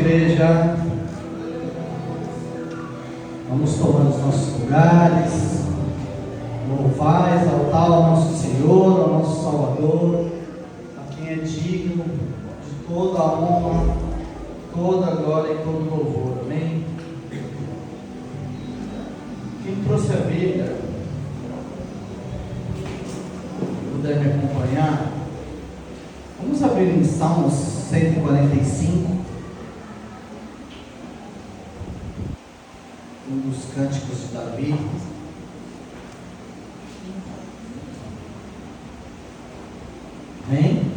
igreja. Vamos tomar os nossos lugares, louvar, exaltar ao nosso Senhor, ao nosso Salvador, a quem é digno de toda a honra, toda a glória e todo o louvor. Amém? Quem trouxe a Bíblia, puder me acompanhar, vamos abrir em Salmos 145, um dos cânticos de Davi. Amém?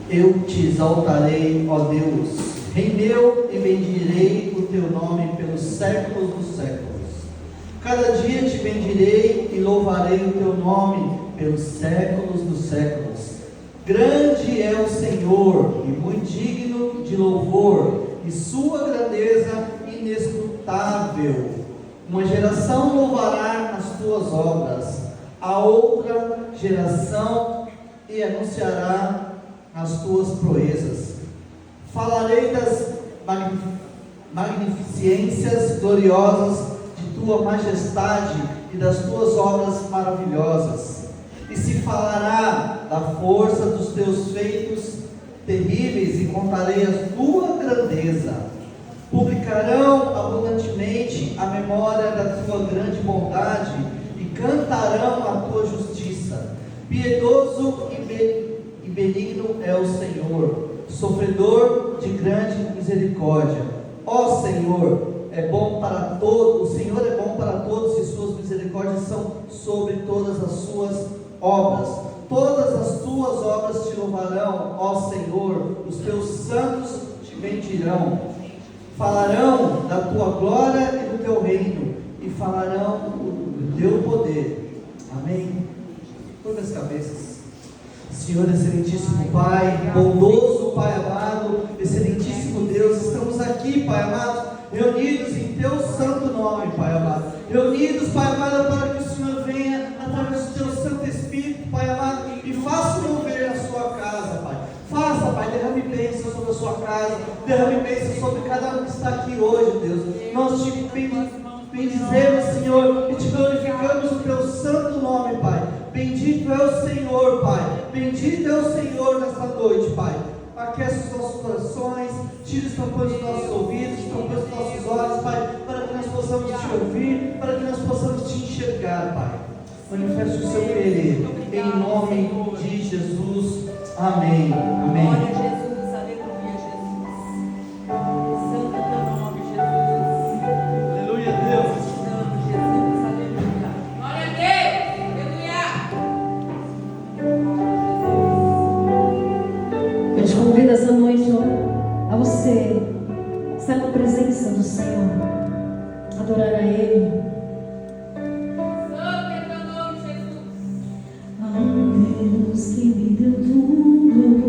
Eu te exaltarei, ó Deus, Rei meu, e bendirei o teu nome pelos séculos dos séculos. Cada dia te bendirei e louvarei o teu nome pelos séculos dos séculos. Grande é o Senhor e muito digno de louvor, e sua grandeza inescrutável. Uma geração louvará as tuas obras, a outra geração e anunciará as tuas proezas. Falarei das magnificências gloriosas de tua majestade e das tuas obras maravilhosas. E se falará da força dos teus feitos terríveis, e contarei a tua grandeza. Publicarão abundantemente a memória da tua grande bondade, e cantarão a tua justiça. Piedoso e benigno é o Senhor, sofredor de grande misericórdia. Ó Senhor, é bom para todos, o Senhor é bom para todos, e suas misericórdias são sobre todas as suas obras. Todas as tuas obras te louvarão, ó Senhor, os teus santos te bendirão. Falarão da tua glória e do teu reino, e falarão do teu poder. Amém? Curva as cabeças. Senhor, excelentíssimo Pai, bondoso Pai amado, excelentíssimo Deus, estamos aqui, Pai amado, reunidos em teu santo nome, Pai amado, reunidos, Pai amado, para que o Senhor venha através do teu Santo Espírito, Pai amado, e faça mover a sua casa, Pai. Faça, Pai, derrame bênção sobre a sua casa, derrame bênção sobre cada um que está aqui hoje, Deus. Nós te bendizemos, Senhor, e te glorificamos o teu santo nome, Pai. Bendito é o Senhor, Pai. Bendito é o Senhor nesta noite, Pai. Aquece os nossos corações, tira os tampões dos nossos ouvidos, os tampões dos nossos olhos, Pai, para que nós possamos te ouvir, para que nós possamos te enxergar, Pai. Manifeste o seu querer, em nome de Jesus. Amém. Amém. Glória a Jesus, aleluia, Jesus. Santo é teu nome, Jesus. Aleluia, Deus. Santo Jesus, aleluia. Glória a Deus, aleluia. Eu te convido essa noite a você estar na presença do Senhor, adorar a Ele. Santo é teu nome, Jesus. Ao Deus que me deu tudo,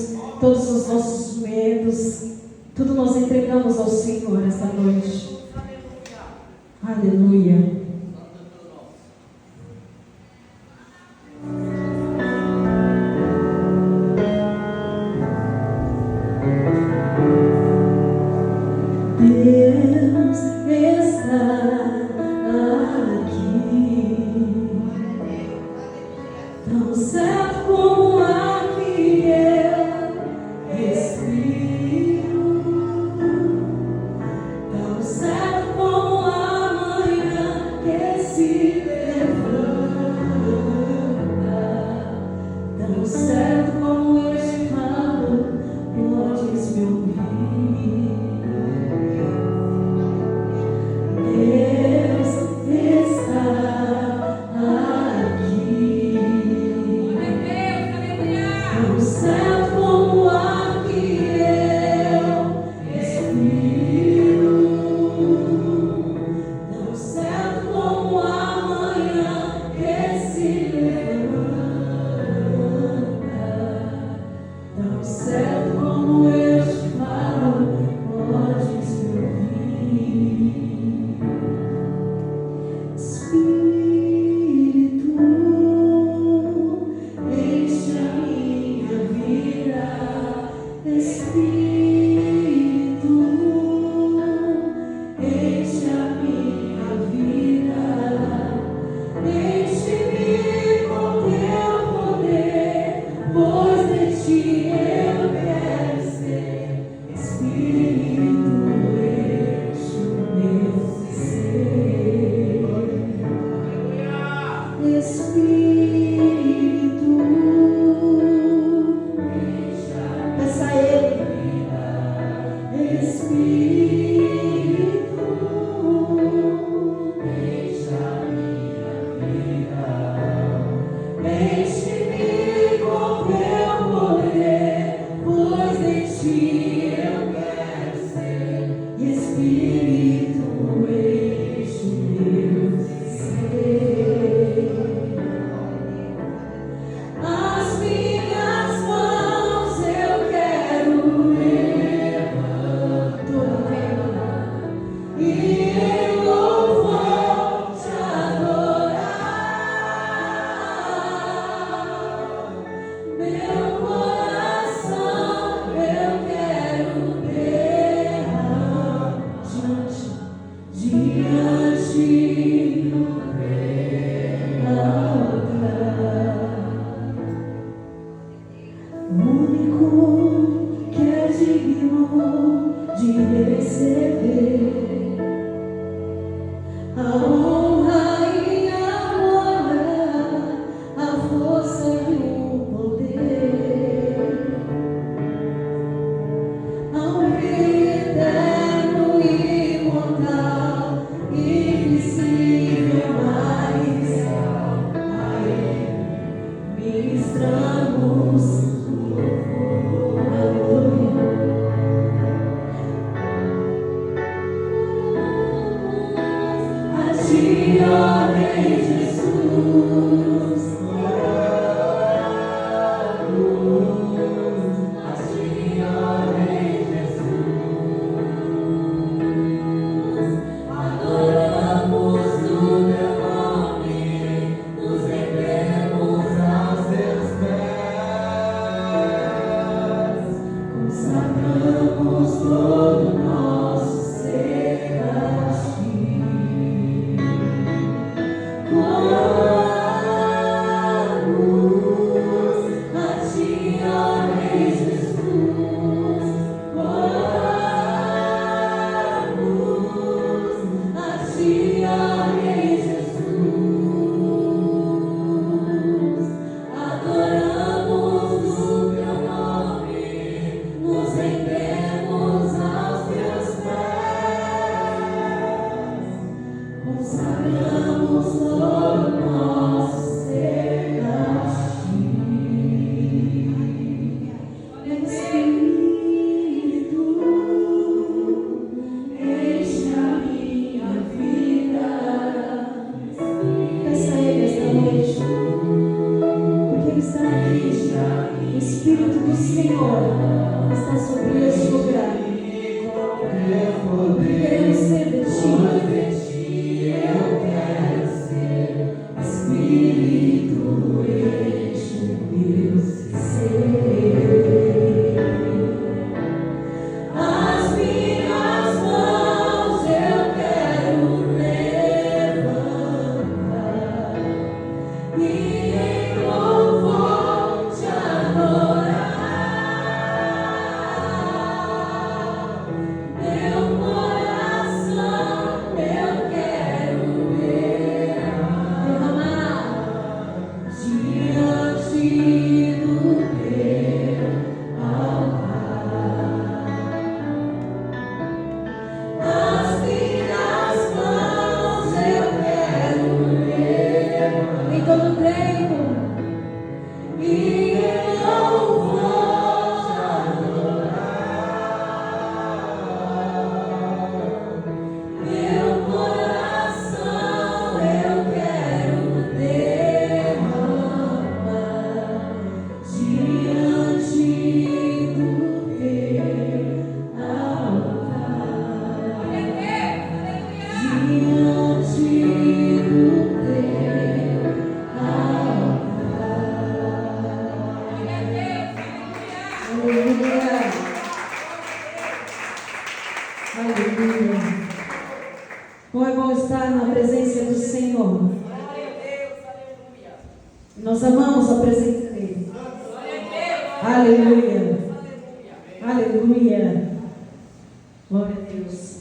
Deus, todos os nossos medos, tudo nós entregamos ao Senhor esta noite. Aleluia. Deus está aqui, tão certo como o ar que eu respiro, tão certo como a manhã Aleluia. Aleluia. Como é bom estar na presença do Senhor. Nós amamos a presença dele. Aleluia. Aleluia. Glória a Deus.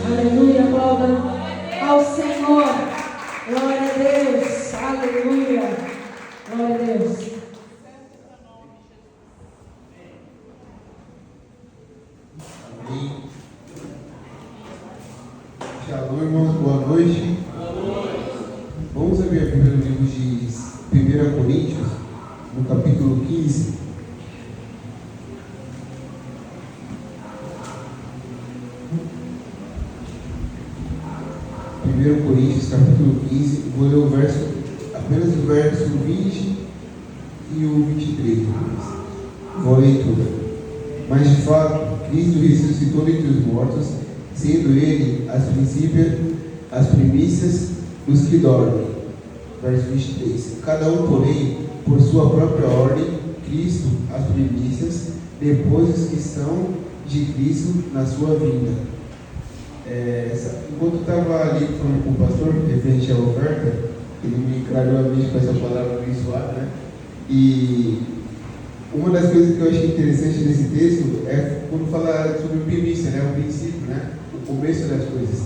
Aleluia, aplauda ao Senhor. Glória a Deus. Aleluia. Glória a Deus. Amém. Shalom, irmãos, boa noite. Vamos abrir a Bíblia no livro de 1 Coríntios, no capítulo 15. Coríntios, capítulo 15, vou ler apenas o verso 20 e o 23. Vou ler tudo. Mas de fato, Cristo ressuscitou dentre os mortos, sendo Ele as primícias dos que dormem. Verso 23. Cada um, porém, por sua própria ordem, Cristo as primícias, depois os que são de Cristo na sua vinda. Enquanto eu estava ali falando com o pastor, referente à oferta, ele me clareou a mente com essa palavra abençoada, né? E uma das coisas que eu achei interessante nesse texto é quando fala sobre primícia, né? O princípio, né? O começo das coisas.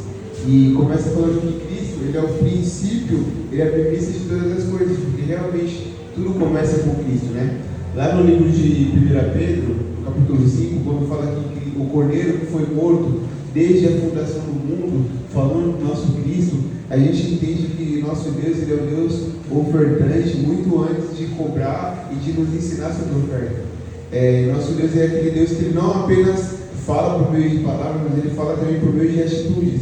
E começa falando que Cristo, Ele é o princípio, Ele é a primícia de todas as coisas, porque realmente tudo começa com Cristo, né? Lá no livro de 1 Pedro, no capítulo 5, quando fala que o Cordeiro que foi morto desde a fundação do mundo, falando do nosso Cristo, a gente entende que nosso Deus, Ele é o Deus ofertante, muito antes de cobrar e de nos ensinar sobre oferta. Nosso Deus é aquele Deus que Ele não apenas fala por meio de palavras, mas Ele fala também por meio de atitudes.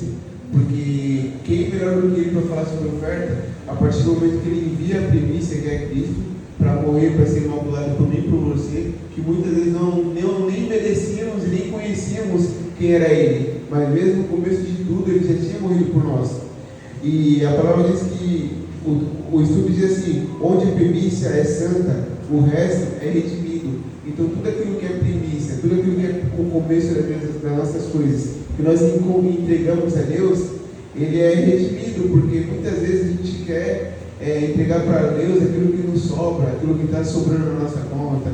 Porque quem é melhor do que Ele para falar sobre oferta? A partir do momento que Ele envia a primícia, que é Cristo, para morrer, para ser imaculado por mim e por você, que muitas vezes nem merecíamos e nem conhecíamos quem era Ele, mas mesmo no começo de tudo Ele já tinha morrido por nós. E a palavra diz que o estudo diz assim: onde a primícia é santa, o resto é redimido. Então tudo aquilo que é primícia, tudo aquilo que é o começo das nossas coisas, que nós entregamos a Deus, ele é redimido, porque muitas vezes a gente quer entregar para Deus aquilo que nos sobra, aquilo que está sobrando na nossa conta.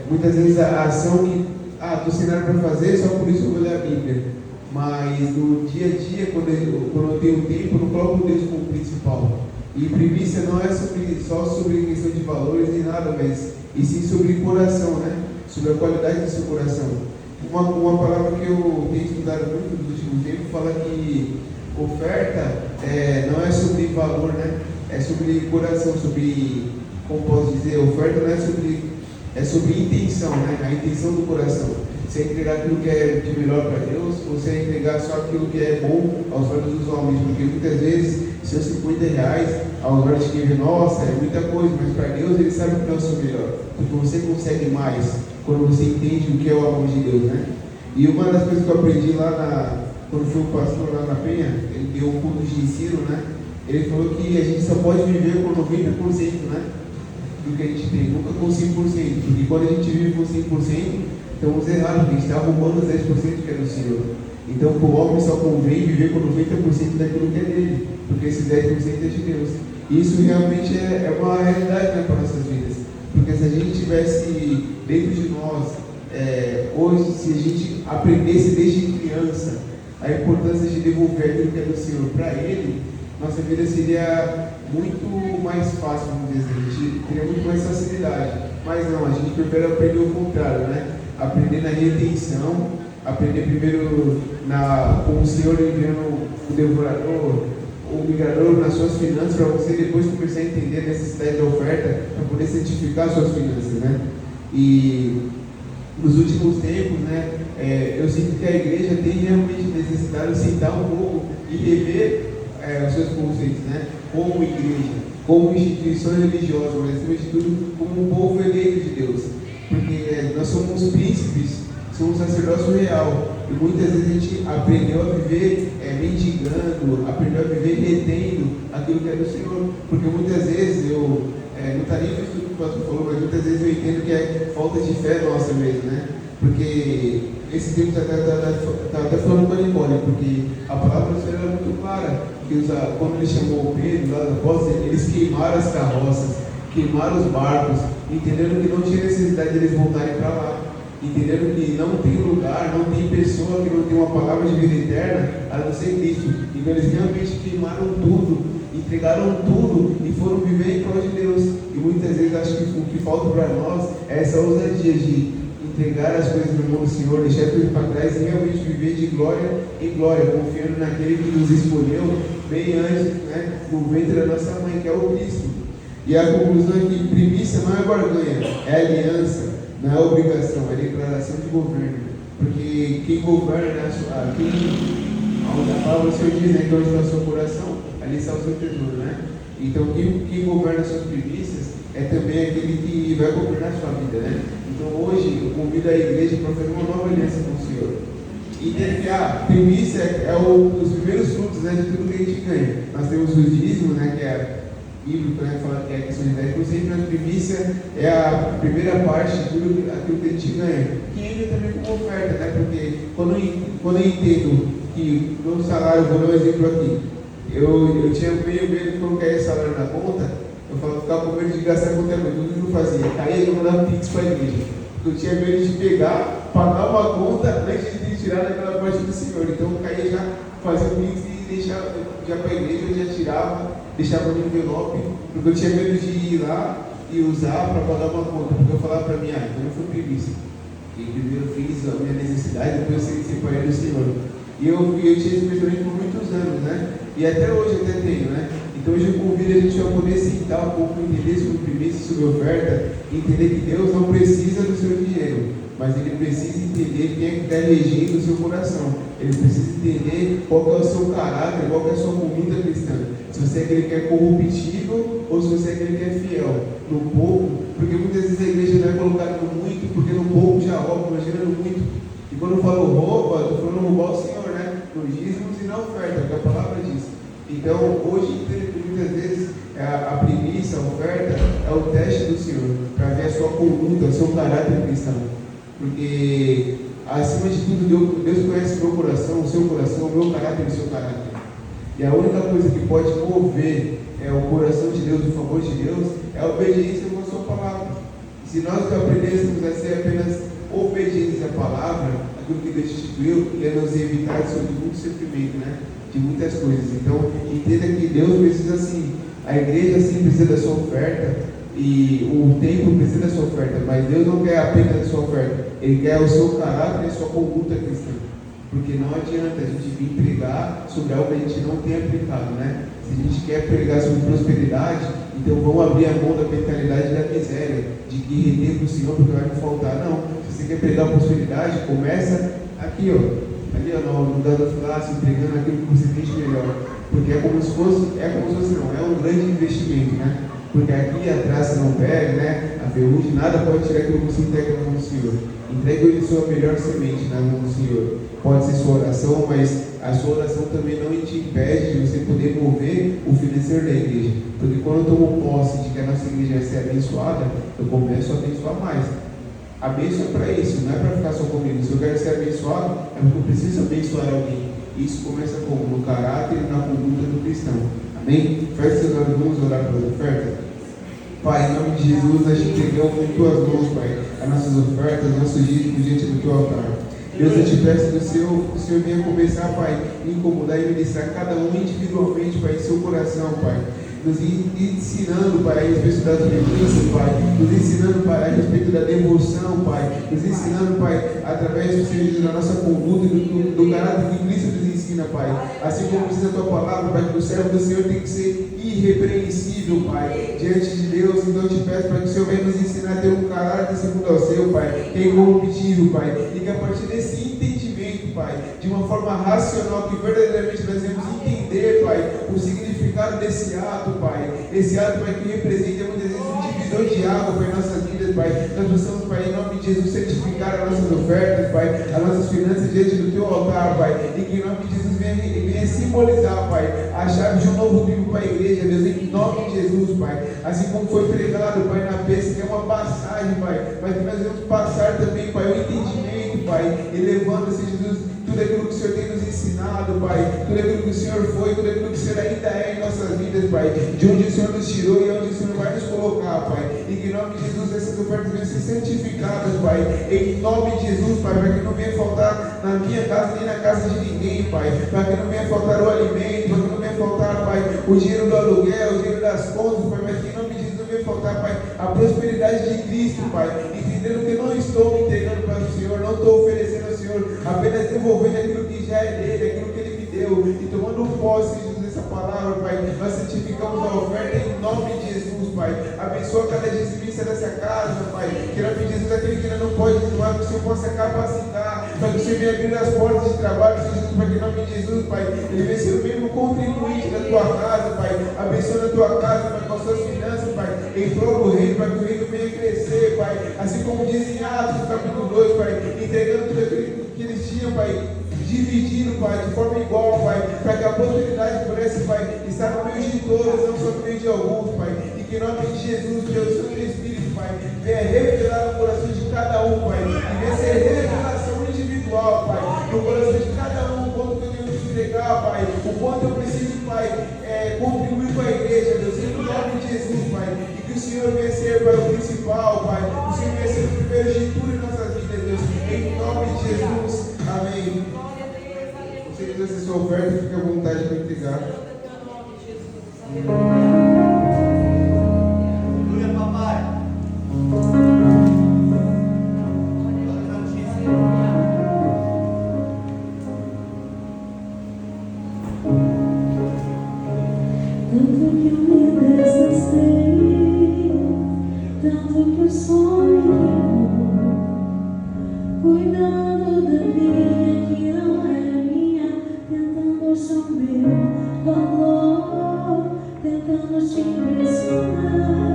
Muitas vezes a ação que estou sem nada para fazer, só por isso eu vou ler a Bíblia. Mas no dia a dia, quando eu tenho tempo, eu não coloco Deus como principal. E primícia não é só sobre questão de valores nem nada, mas e sim sobre coração, né? Sobre a qualidade do seu coração. Uma palavra que eu tenho estudado muito nos últimos tempos fala que oferta não é sobre valor, né? É sobre coração, sobre, como posso dizer, oferta não é sobre intenção, né? A intenção do coração. Você entregar aquilo que é de melhor para Deus, ou você entregar só aquilo que é bom aos olhos dos homens, porque muitas vezes seus R$50 aos olhos de quem vê, nossa, é muita coisa, mas para Deus Ele sabe o que é o seu melhor, porque você consegue mais quando você entende o que é o amor de Deus, né? E uma das coisas que eu aprendi quando fui o pastor lá na Penha, ele deu um curso de ensino, né? Ele falou que a gente só pode viver com 90%, né? Do que a gente tem, nunca com 100%, porque quando a gente vive com 100%, estamos errados, porque a gente está roubando os 10% que é do Senhor. Então, para o homem só convém viver com 90% daquilo que é dele, porque esses 10% é de Deus. E isso realmente é uma realidade, né, para nossas vidas. Porque se a gente tivesse dentro de nós, hoje, se a gente aprendesse desde criança a importância de devolver aquilo que é do Senhor para Ele, nossa vida seria muito mais fácil, vamos dizer, a gente teria muito mais facilidade. Mas não, a gente prefere aprender o contrário, né? Aprender na retenção, aprender primeiro com o Senhor enviando o devorador, o migrador nas suas finanças, para você depois começar a entender a necessidade da oferta, para poder santificar suas finanças, né? E nos últimos tempos, né, eu sinto que a igreja tem realmente necessidade de sentar um pouco e rever os seus conceitos, né? Como igreja, como instituição religiosa, mas acima de tudo, como um povo eleito de Deus. Porque nós somos príncipes, somos sacerdócio real. E muitas vezes a gente aprendeu a viver mendigando, aprendeu a viver retendo aquilo que é do Senhor. Porque muitas vezes não está nem no estudo que o pastor falou, mas muitas vezes eu entendo que é falta de fé nossa mesmo, né? Porque esse tempo está até falando com a Nicole, porque a palavra do Senhor é muito clara. Que quando ele chamou o Pedro, lá os apóstolos, eles queimaram as carroças, queimaram os barcos, entendendo que não tinha necessidade de eles voltarem para lá. entendendo que não tem lugar, não tem pessoa que não tem uma palavra de vida eterna, a não ser Cristo. Então eles realmente queimaram tudo, entregaram tudo e foram viver em prol de Deus. E muitas vezes acho que o que falta para nós é essa ousadia de entregar as coisas no mão do Senhor, deixar tudo para trás e realmente viver de glória em glória, confiando naquele que nos escolheu bem antes, né, no ventre da nossa mãe, que é o Cristo. E a conclusão é que primícia não é barganha, é aliança, não é obrigação, é declaração de governo. Porque quem governa, onde a palavra do Senhor diz, né, que onde está o seu coração, ali está o seu tesouro, né? Então quem governa as suas primícias é também aquele que vai governar a sua vida, né? Então hoje eu convido a igreja para fazer uma nova aliança com o Senhor. E que a primícia é os primeiros frutos, né, de tudo que a gente ganha. Nós temos o dízimo, né, que é bíblico, né, fala que é a questão de 10%, mas a primícia é a primeira parte de tudo aquilo que a gente ganha. Que entra também como oferta, né? Porque quando eu entendo que o meu salário, vou dar um exemplo aqui, eu tinha meio medo de quando caía salário na conta, eu ficava com medo de gastar qualquer coisa, tudo que eu fazia. Caía e eu mandava pix para a igreja. Eu tinha medo de pegar, pagar uma conta antes de tirar daquela parte do Senhor. Então eu caía já, fazia o pix e deixava já para a igreja, eu já tirava, deixava no envelope, porque eu tinha medo de ir lá e usar para pagar uma conta. Porque eu falava para mim, então eu fui preguiça. E primeiro eu fiz a minha necessidade, depois eu separei do Senhor. E eu tinha esse pensamento por muitos anos, né? E até hoje eu até tenho, né? Então hoje eu convido a gente a poder sentar um pouco, entender sobre primícia, sobre oferta, entender que Deus não precisa do seu dinheiro, mas Ele precisa entender quem é que está elegendo o seu coração. Ele precisa entender qual é o seu caráter, qual é a sua conduta cristã. Se você é aquele que é corruptível ou se você é aquele que é fiel. No pouco, porque muitas vezes a igreja não é colocada no muito, porque no pouco já rouba, imagina no muito. E quando eu falo rouba, eu estou falando roubar o Senhor, né? Nos dízimos e na oferta, porque a palavra diz. Então, hoje, muitas vezes, a primícia, a oferta, é o teste do Senhor, para ver a sua conduta, o seu caráter cristão. Porque, acima de tudo, Deus conhece o meu coração, o seu coração, o meu caráter e o seu caráter. E a única coisa que pode mover o coração de Deus, o favor de Deus, é a obediência com a sua palavra. Se nós aprendêssemos a ser apenas obedientes à palavra, aquilo que Deus instituiu, ia nos evitar sobre muito sofrimento, né? De muitas coisas. Então, entenda que Deus precisa sim, a igreja sim precisa da sua oferta e o templo precisa da sua oferta, mas Deus não quer apenas a sua oferta, Ele quer o seu caráter e a sua conduta cristã. Porque não adianta a gente vir pregar sobre algo que a gente não tem aplicado, né? Se a gente quer pregar sobre prosperidade, então vamos abrir a mão da mentalidade da miséria, de que reter para o Senhor porque vai me faltar. Não, se você quer pregar prosperidade, começa aqui, ó. Ali, no dando fácil, entregando aquilo que você tem de melhor. Porque é como se fosse não, é um grande investimento, né? Porque aqui a traça não pega, né? A ferrugem, nada pode tirar aquilo que você entrega na mão do Senhor. Entregue hoje sua melhor semente na mão do Senhor. Pode ser sua oração, mas a sua oração também não te impede de você poder mover o financeiro da igreja. Porque quando eu tomo posse de que a nossa igreja vai ser abençoada, eu começo a abençoar mais. A bênção é para isso, não é para ficar só comigo. Se eu quero ser abençoado, é porque eu preciso abençoar alguém. Isso começa como? No caráter e na conduta do cristão. Amém? Feche seus olhos, vamos orar pela oferta. Pai, em nome de Jesus, nós te entregamos em tuas mãos, Pai, as nossas ofertas, nossos dízimos diante do teu altar. Deus, eu te peço que o Senhor venha começar, Pai, a incomodar e ministrar cada um individualmente, Pai, em seu coração, Pai. Nos ensinando, Pai, a respeito da justiça, Pai, nos ensinando, Pai, a respeito da devoção, Pai, nos ensinando, Pai, através do Senhor, da nossa conduta e do caráter que Cristo nos ensina, Pai. Assim como diz a tua palavra, Pai, que o servo do Senhor tem que ser irrepreensível, Pai, diante de Deus. Então eu te peço, Pai, que o Senhor venha nos ensinar a ter um caráter segundo ao seu, Pai, que é incorruptível, Pai, e que a partir desse entendimento, Pai, de uma forma racional, que verdadeiramente nós devemos entender, Pai, o significado desse ato, Pai, esse ato, Pai, que representa muitas vezes um divisor de água, Pai, em nossas vidas, Pai. Nós possamos, Pai, em nome de Jesus, certificar as nossas ofertas, Pai, as nossas finanças diante do teu altar, Pai, e que em nome de Jesus venha simbolizar, Pai, a chave de um novo tempo para a igreja, Deus, em nome de Jesus, Pai. Assim como foi pregado, Pai, na bênção, que é uma passagem, Pai, mas que nós devemos passar também, Pai, o entendimento, Pai, elevando-se, Jesus, tudo aquilo que o Senhor tem nos ensinado, Pai, tudo aquilo que o Senhor foi, tudo aquilo que o Senhor ainda é em nossas vidas, Pai, de onde o Senhor nos tirou e onde o Senhor vai nos colocar, Pai. e que em nome de Jesus essas ofertas venham ser santificadas, Pai, em nome de Jesus, Pai, para que não venha faltar na minha casa nem na casa de ninguém, Pai, para que não venha faltar o alimento, para que não venha faltar, Pai, o dinheiro do aluguel, o dinheiro das contas, Pai, mas que em nome de Jesus não venha faltar, Pai, a prosperidade de Cristo, Pai, entendendo que eu não estou me entregando para o Senhor, não estou oferecendo ao Senhor, apenas devolvendo aquilo que já é dele, aquilo que ele me deu, e tomando posse, Jesus, dessa palavra, Pai, nós santificamos a oferta em nome de Jesus, Pai, abençoa cada dizimista dessa casa, Pai, que em nome de Jesus, aquele que ainda não pode dizimar, que o Senhor possa capacitar, para que o Senhor venha abrir as portas de trabalho, Jesus, para que em nome de Jesus, Pai, ele venha ser o mesmo contribuinte da tua casa, Pai, abençoa a tua casa, Pai, com as suas finanças, Pai, em prol do reino, para que o reino venha crescer, Pai, assim como diz em Atos, capítulo 2, Pai, entregando tudo aquilo que eles tinham, Pai, dividindo, Pai, de forma igual, Pai, para que a prosperidade pudesse, Pai, estar no meio de todos, não só no meio de alguns, Pai, e que em nome de Jesus, Deus, o Santo Espírito, Pai, venha revelar no coração de cada um, Pai, e venha ser revelação individual, Pai, no coração de cada um, o quanto que eu tenho que entregar, Pai, o quanto eu preciso, Pai, contribuir com a igreja, Deus, em nome de Jesus, Pai, e que o Senhor venha ser, Pai, o principal, Pai, o Senhor venha ser o primeiro de tudo em nossas vidas, Deus, em nome de Jesus, amém. Se você quiser ser sua oferta, fique à vontade para entregar. Aleluia, papai. Tanto que eu me desgastei, tanto que eu sonhei, cuidando da minha que não é minha, tentando ser o meu valor, tentando te impressionar.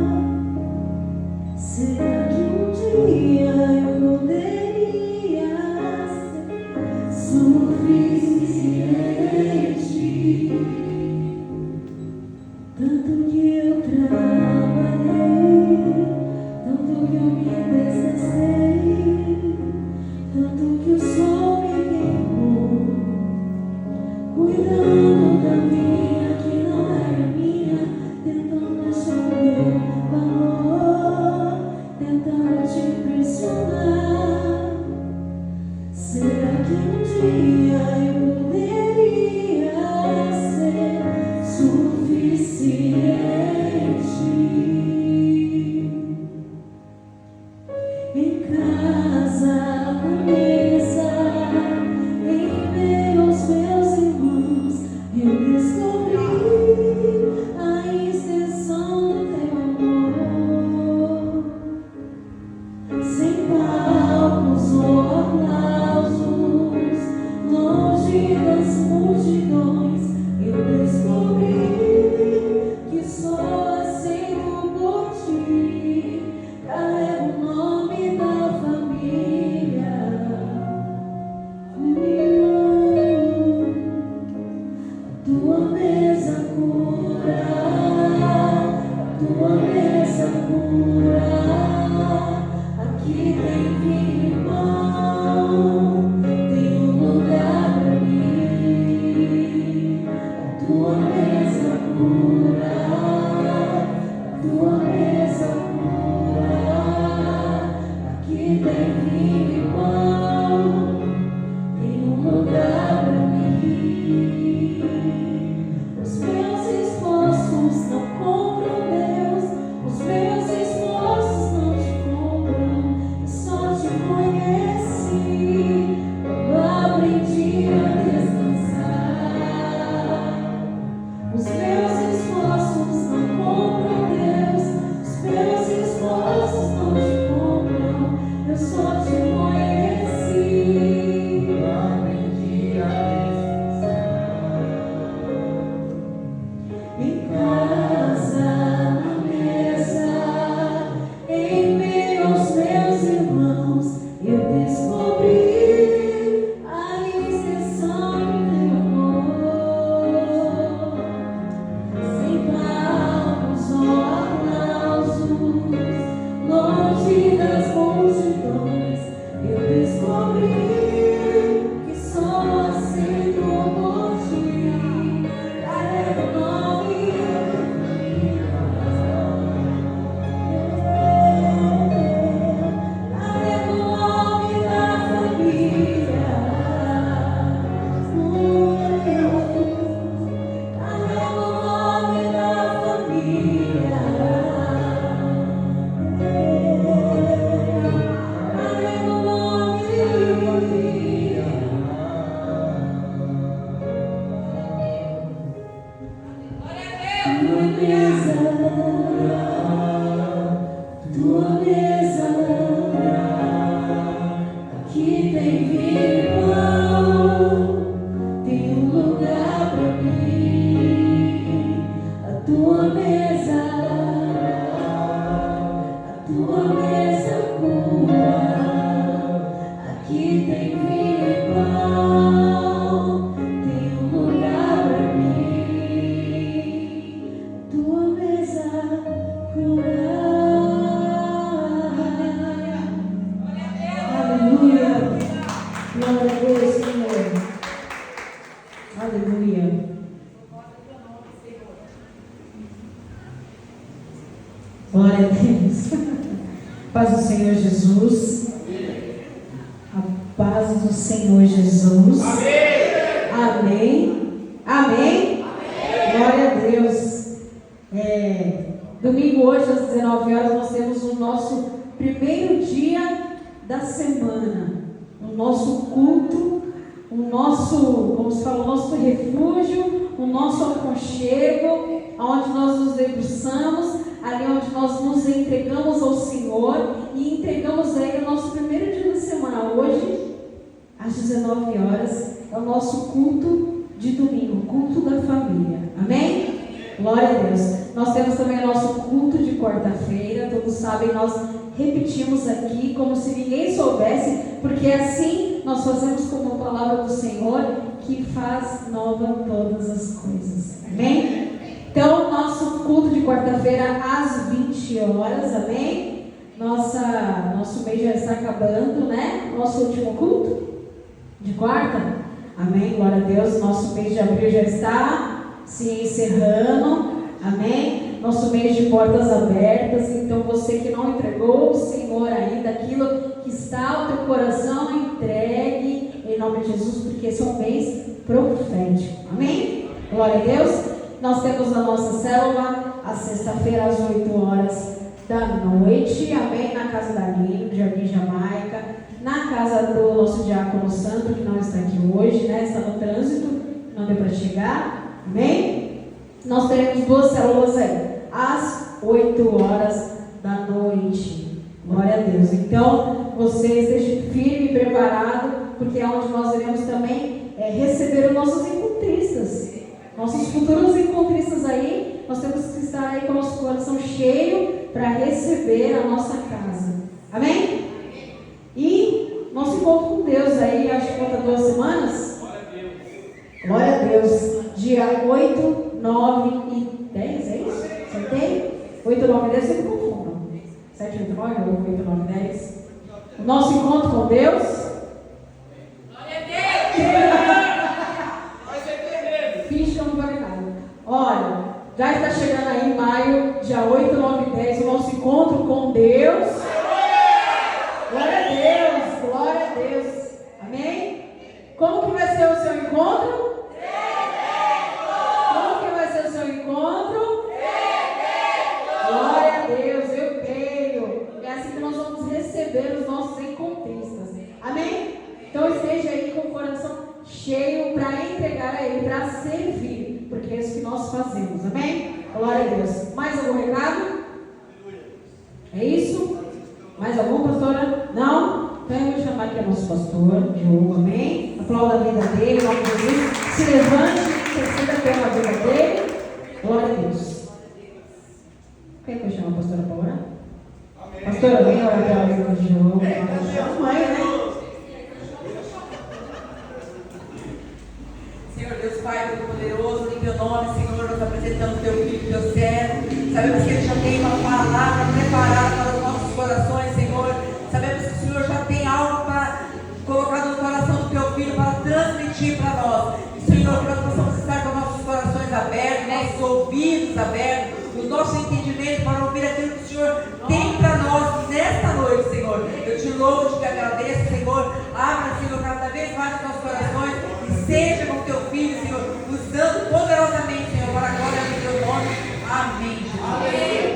Será que um dia eu poderia ser suficiente? Tanto que eu trabalhei, tanto que eu me desgastei. Glória a Deus. Paz do Senhor Jesus. A paz do Senhor Jesus. Amém. Amém. Glória a Deus. Domingo hoje às 19 horas nós temos o nosso primeiro dia da semana. O nosso culto, o nosso, como se fala, o nosso refúgio, o nosso aconchego, onde nós nos debruçamos, ali onde nós nos entregamos ao Senhor e entregamos a Ele o nosso primeiro dia da semana. Hoje, às 19 horas, é o nosso culto de domingo, o culto da família. Amém? Glória a Deus. Nós temos também o nosso culto de quarta-feira. Todos sabem, nós repetimos aqui como se ninguém soubesse, porque assim nós fazemos como a palavra do Senhor, que faz nova todas as coisas. Amém? Então, nosso culto de quarta-feira às 20 horas, amém? Nosso mês já está acabando, né? Nosso último culto de quarta, amém? Glória a Deus. Nosso mês de abril já está se encerrando, amém? Nosso mês de portas abertas. Então, você que não entregou ao Senhor ainda aquilo que está ao teu coração, entregue em nome de Jesus, porque esse é um mês profético, amém? Glória a Deus. Nós temos a nossa célula, a sexta-feira às 8 horas da noite, amém? Na casa da Aline, do Jardim Jamaica, na casa do nosso diácono Santo, que não está aqui hoje, né? Está no trânsito, não deu para chegar, amém? Nós teremos 2 células aí, às 8 horas da noite, glória a Deus. Então, você esteja firme e preparado, porque é onde nós iremos também receber os nossos encontristas. Nossos futuros encontristas aí, nós temos que estar aí com o nosso coração cheio para receber a nossa casa. Amém? E nosso encontro com Deus aí, acho que falta 2 semanas. Glória a Deus. Dia 8, 9 e 10, é isso? Acertei? 8, 9 e 10, você me confunda. 7, 8, 9, 8, 9 e 10. O nosso encontro com Deus. Glória a Deus! Olha, já está chegando aí em maio, dia 8, 9 e 10, o nosso encontro com Deus. Glória a Deus, glória a Deus. Amém? Como que vai ser o seu encontro? Como que vai ser o seu encontro? Glória a Deus, eu creio. É assim que nós vamos receber os nossos encontristas. Amém? Então esteja aí com o coração cheio para entregar a Ele, para servir, porque é isso que nós fazemos, amém? Glória a Deus. Mais algum recado? É isso? Mais algum, pastora? Não? Então eu vou chamar aqui o nosso pastor, Diogo, amém? Aplauda a vida dele, em nome de Jesus. Se levante e interceda pela vida dele. Glória a Deus. Quem que eu chamo a pastora para orar? Pastora, vem orar pela vida do Diogo. Mãe, né? Senhor Deus Pai Todo-Poderoso, em teu nome, Senhor, nós apresentamos teu filho, teu servo. Sabemos que ele já tem uma palavra preparada para os nossos corações, Senhor. Sabemos que o Senhor já tem algo para colocar no coração do teu filho para transmitir para nós. Senhor, que nós possamos estar com nossos corações abertos, nossos ouvidos abertos, o nosso entendimento para ouvir aquilo que o Senhor tem para nós nesta noite, Senhor. Eu te louvo, te agradeço, Senhor. Abra, Senhor, cada vez mais os nossos corações e seja com teu filho, Senhor, usando poderosamente, Senhor, para a glória do teu nome. Amém, Jesus. Amém.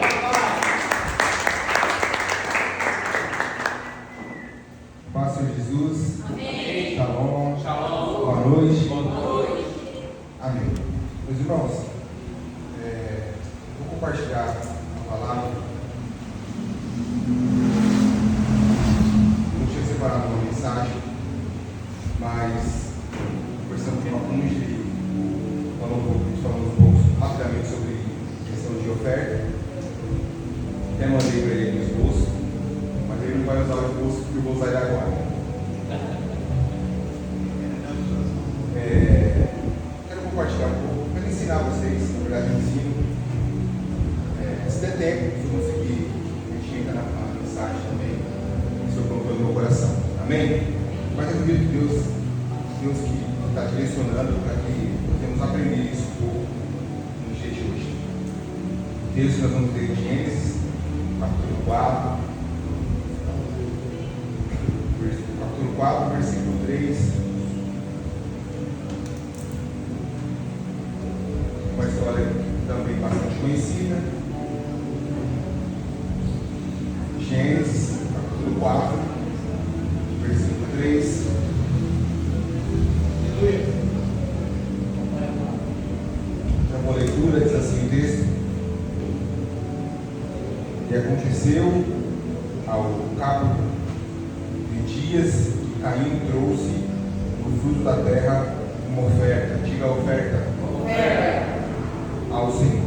Paz, Senhor Jesus. Amém. Shalom. Shalom. Boa noite. Boa noite. Amém. Meus irmãos, compartilhar a palavra. Não tinha separado uma mensagem, mas conversando com alguns e falando um pouco rapidamente sobre questão de oferta. Até mandei para ele no esboço, mas ele não vai usar o esboço porque eu vou usar ele agora. Quero compartilhar um pouco, para ensinar vocês, na verdade eu ensino. Se der tempo, se eu conseguir, a gente entra na mensagem também, isso eu coloquei no meu coração. Amém? Mas eu acredito que Deus que está direcionando para que podemos aprender isso um pouco no dia de hoje. Texto que nós vamos ler em Gênesis, capítulo 4, versículo 3. Uma história também bastante conhecida. Gênesis, capítulo 4, versículo 3. Então, uma leitura, diz assim o texto: E aconteceu ao cabo de dias que Caim trouxe do fruto da terra uma oferta. Diga a oferta. Ao Senhor.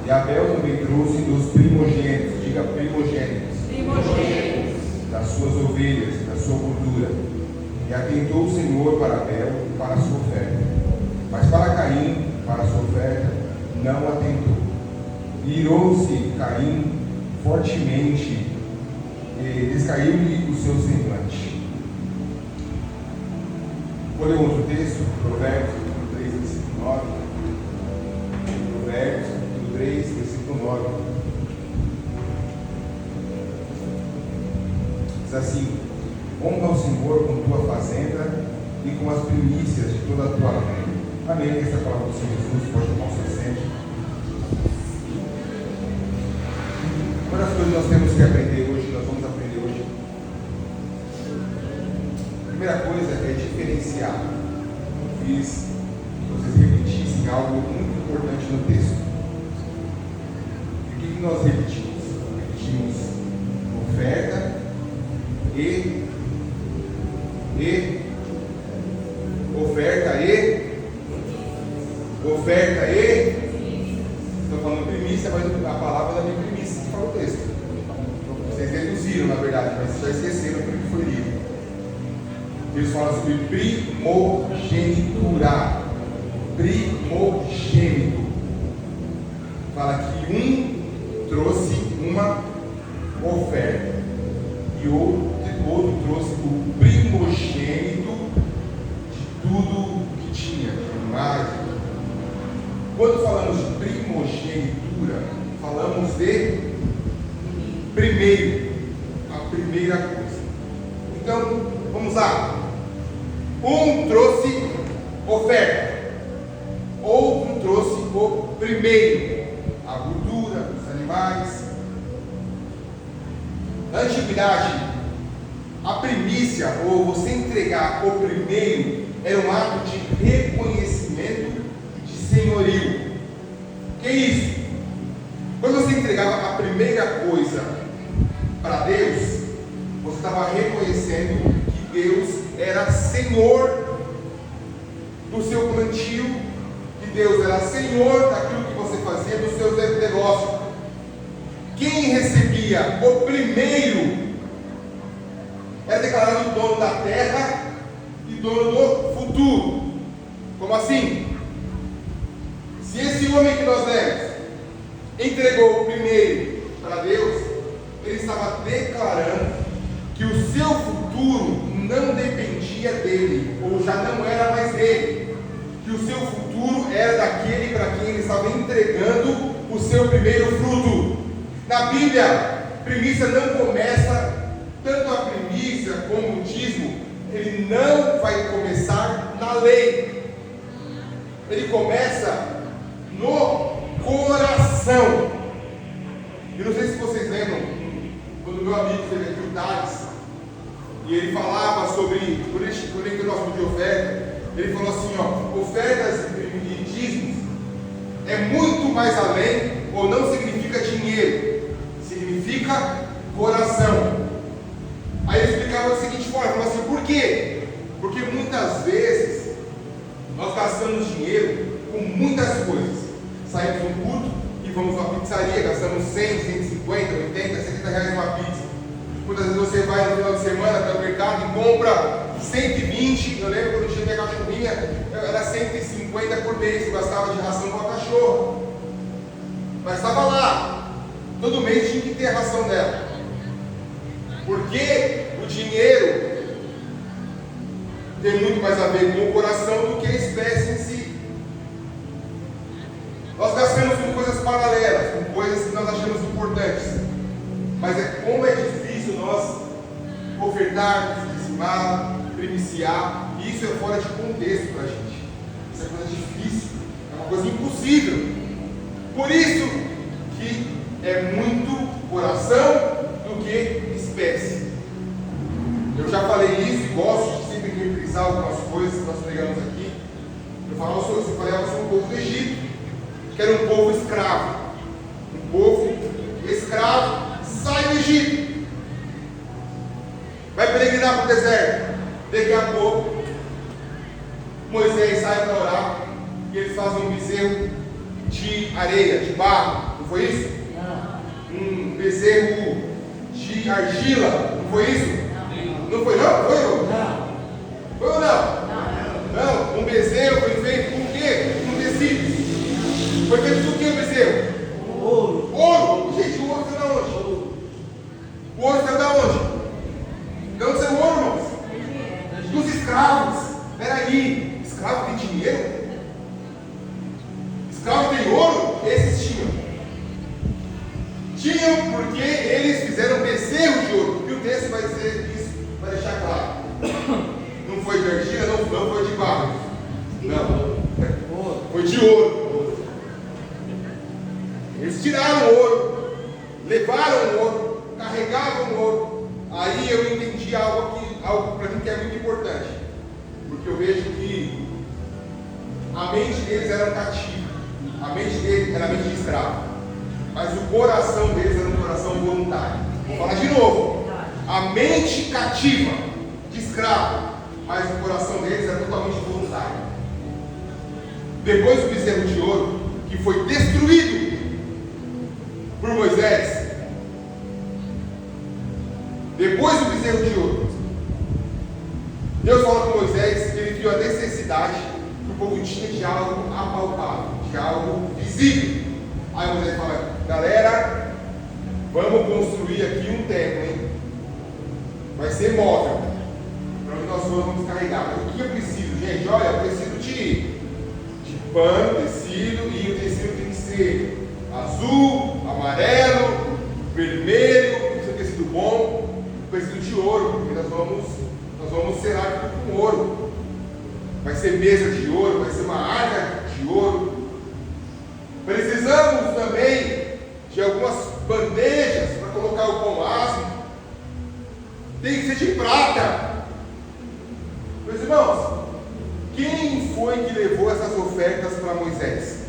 E Abel também trouxe dos primogênitos. Diga primogênitos. Das suas ovelhas, da sua gordura. E atentou o Senhor para Abel e para a sua oferta. Mas para Caim, para a sua oferta, não atentou. E irou-se Caim fortemente, e descaiu-lhe o seu semblante. Vou ler outro texto, Provérbios 3, versículo 9. Provérbios 3, versículo 9. Diz assim: honra o Senhor com tua fazenda e com as primícias de toda a tua renda. Amém. Essa é a palavra do Senhor Jesus. Pode tomar o seu assento. Uma das coisas que nós temos que aprender hoje, nós vamos aprender hoje. A primeira coisa é diferenciar. Eu fiz que vocês repetissem algo muito importante no texto. E o que nós repetimos? Repetimos oferta e estou falando primícia, mas a palavra da minha primícia que fala o texto. Vocês reduziram, na verdade, mas já esqueceram o que foi lido. Eles falam sobre primogenitura. Primogênito. Fala que um trouxe uma oferta e outro trouxe o primogênito de tudo que tinha, de animais. Quando falamos de primogenitura, falamos de primeiro, a primeira coisa. Então, vamos lá. Um trouxe oferta, outro trouxe o primeiro, a gordura, os animais. Na antiguidade, a primícia, ou você entregar o primeiro, era um ato de reconhecimento de senhorio. Que é isso? Quando você entregava a primeira coisa para Deus, você estava reconhecendo que Deus era senhor do seu plantio, que Deus era senhor daquilo que você fazia, dos seus negócios. Quem recebia o primeiro era declarado dono da terra e dono do futuro. Como assim? Se esse homem que nós lemos entregou o primeiro para Deus, ele estava declarando que o seu futuro não dependia dele, ou já não era mais dele, que o seu futuro era daquele para quem ele estava entregando o seu primeiro fruto. Na Bíblia, primícia não começa, tanto a primícia como o dízimo, ele não vai começar na lei, ele começa no coração. Eu não sei se vocês lembram, quando meu amigo esteve aqui, o Thales, e ele falava sobre, quando ele entrou no nosso de oferta, ele falou assim, ofertas e dízimos é muito mais além, ou não significa significa coração. Aí ele explicava da seguinte forma, falava assim, por quê? Porque muitas vezes nós gastamos dinheiro com muitas coisas. Saímos de um culto e vamos numa pizzaria, gastamos 100, 150, 80, 70 reais numa pizza. Muitas vezes você vai no final de semana para o mercado e compra 120, eu lembro quando tinha minha cachorrinha, era 150 por mês, eu gastava de ração com a cachorra. Mas estava lá, todo mês tinha que ter a ração dela. Porque o dinheiro tem muito mais a ver com o coração do que a espécie em si. Nós gastamos com coisas paralelas, com coisas que nós achamos importantes. Mas como é difícil nós ofertarmos, dizimar, primiciar, e isso é fora de contexto para a gente. Isso é coisa difícil, é uma coisa impossível. Por isso que é muito coração do que espécie. Eu já falei isso e gosto de sempre reprisar algumas coisas que nós pregamos aqui. Eu falava sobre o povo do Egito, que era um povo escravo. Um povo escravo sai do Egito, vai peregrinar para o deserto. Daqui a pouco Moisés sai para orar e eles fazem um bezerro de areia, de barro, não foi isso? Não. Um bezerro de argila, não foi isso? Não foi não? Foi ou não? Foi ou não? Não, um bezerro foi feito com o quê? Com tecido. Foi feito com o quê o bezerro? Ouro. Ouro? Gente, o ouro está onde? O ouro está onde? De onde saiu o ouro, irmãos? Dos escravos. Peraí, escravo tem dinheiro? Escravo tem ouro? Esses tinham. Tinham porque eles fizeram bezerro de ouro. E o texto vai dizer isso, vai deixar claro. Não foi de argila, não foi de barro. Não. Foi de ouro. Eles tiraram o ouro, levaram o ouro, carregavam o ouro. Aí eu entendi algo para mim que é muito importante. Porque eu vejo que a mente deles era um cativo. A mente deles era a mente de escravo. Mas o coração deles era um coração voluntário. Vou falar de novo. A mente cativa de escravo, mas o coração deles era totalmente voluntário. Depois do bezerro de ouro, que foi destruído por Moisés, depois do bezerro de ouro, Deus fala com Moisés que ele viu a necessidade que o povo tinha de algo apalpável, de algo visível. Aí Moisés fala, galera, vamos construir aqui um templo, hein? Vai ser móvel, para onde nós vamos carregar. Mas o que eu preciso, gente? Olha, eu preciso de pano, tecido, e o tecido tem que ser azul, amarelo, vermelho, tem que ser tecido bom, preciso de ouro, porque nós vamos selar tudo com ouro. Vai ser mesa de ouro, vai ser uma arca de ouro. Precisamos também de algumas bandejas para colocar o pão asmo. Tem que ser de prata. Meus irmãos, quem foi que levou essas ofertas para Moisés?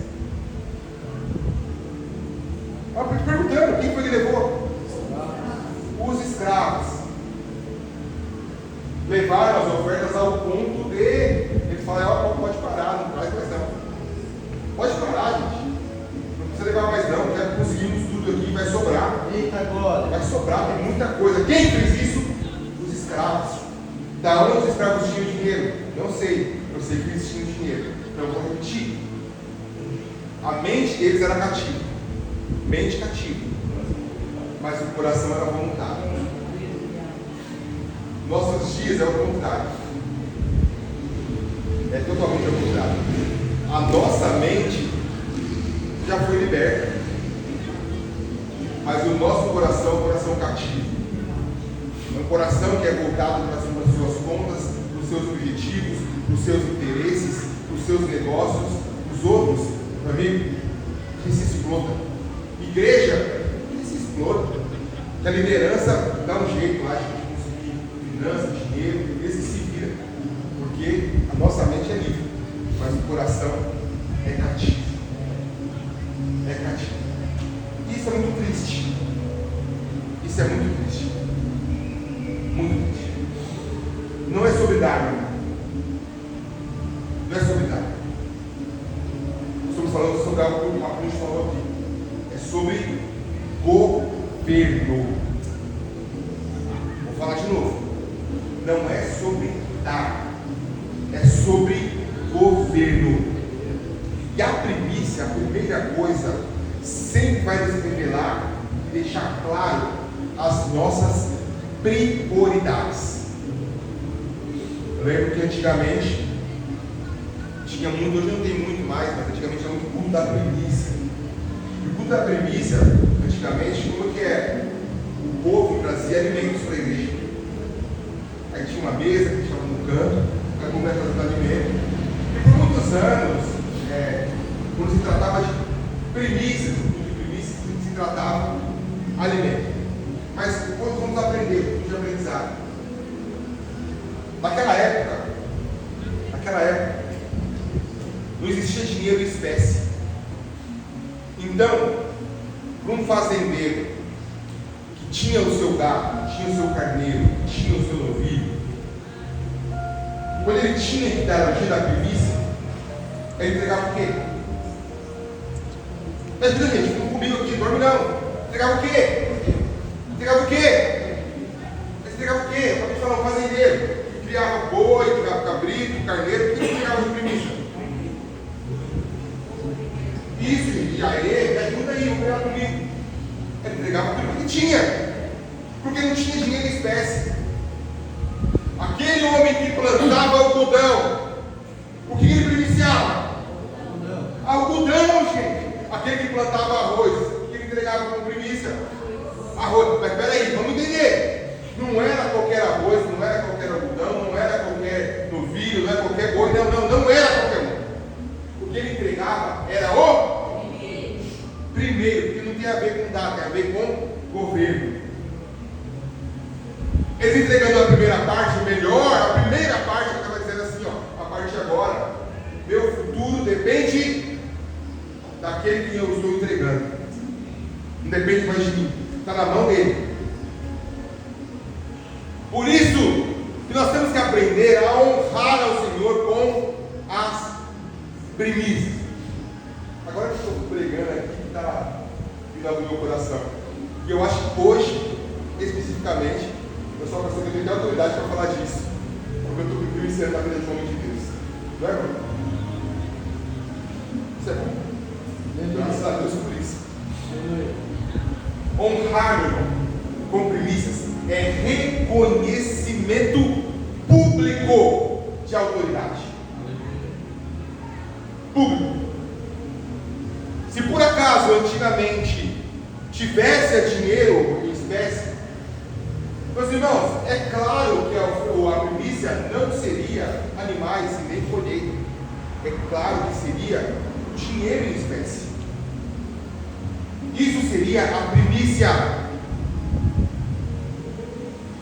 Perguntando, quem foi que levou? Os escravos. Levaram as ofertas ao ponto de eles falarem, ó, pode parar, não traz mais não. Pode parar, gente. Não precisa levar mais não, já conseguimos tudo aqui, vai sobrar. Eita glória. Vai sobrar, tem muita coisa. Quem fez isso? Os escravos. Da onde os escravos tinham dinheiro? Não sei. Eu sei que eles tinham dinheiro. Então eu vou repetir. A mente deles era cativa. Mente cativa. Mas o coração era voluntário. Nossos dias é o contrário. É totalmente ao contrário. A nossa mente já foi liberta. Mas o nosso coração é um coração cativo. É um coração que é voltado para as suas contas, para os seus objetivos, para os seus interesses, para os seus negócios, os outros. Meu amigo, que se explota. Igreja, que se explota. Que a liderança dá um jeito lá de conseguir finanças, dinheiro, esse se vira. Porque a nossa mente é livre, mas o coração é cativo. É cativo. Isso é muito triste. Isso é muito triste. Muito triste. Não é sobre dar, irmão. Não é sobre dar. Estamos falando sobre algo que a gente falou aqui. É sobre governo. Vou falar de novo. Não é sobre dar. É sobre governo. E a primícia, a primeira coisa, sempre vai nos revelar e deixar claro as nossas prioridades. Eu lembro que antigamente tinha muito, hoje não tem muito mais, mas antigamente tinha muito culto da primícia. E o culto da primícia, antigamente, como que é? O povo trazia alimentos para a igreja. Aí tinha uma mesa que estava no canto, para comer trazendo alimento. E por muitos anos, quando se tratava de primícias, o culto de primícias, se tratava alimento. Mas depois vamos aprender, o culto de aprendizado. Naquela época, não existia dinheiro em espécie. Então, para um fazendeiro que tinha o seu gado, tinha o seu carneiro, tinha o seu novilho, quando ele tinha que dar o dia da primícia, ele entregava o quê? Mas gente, ficam comigo aqui, dorme não. Entregava o quê? Entregava o quê? Mas entregava o quê? Para falar um fazendeiro que criava boi, criava cabrito, carneiro, que entregava de primícia. Isso, e aí, me ajuda aí, vamos pegar comigo. Ele entregava tudo que tinha, porque não tinha dinheiro em espécie. Aquele homem que plantava algodão, o que ele primiciava? Algodão, gente. Aquele que plantava arroz, o que ele entregava como primícia? Arroz. Mas peraí, vamos entender. Não era qualquer arroz, não era qualquer algodão, não era qualquer novilho, não era qualquer boi, não era qualquer um. O que ele entregava era o primeiro, porque não tem a ver com data, tem a ver com governo. Ele entregando a primeira parte, melhor, a primeira parte, ele estava dizendo assim, ó, a partir de agora, meu futuro depende daquele que eu estou entregando. Não depende mais de mim, está na mão dele. Por isso que nós temos que aprender a honrar ao Senhor com as primícias. Agora que eu estou pregando aqui, está vindo ao meu coração. E eu acho que hoje, especificamente, eu sou uma pessoa que tem autoridade para falar disso, porque eu estou primiciando na vida de um homem de Deus. Não é, irmão? Isso é bom. Graças a Deus por isso. Honrar, meu irmão, com primícias é reconhecimento público de autoridade. Público. Se por acaso antigamente tivesse dinheiro em espécie, meus irmãos, é claro que a primícia não seria animais e nem colheita. É claro que seria dinheiro em espécie. Isso seria a primícia.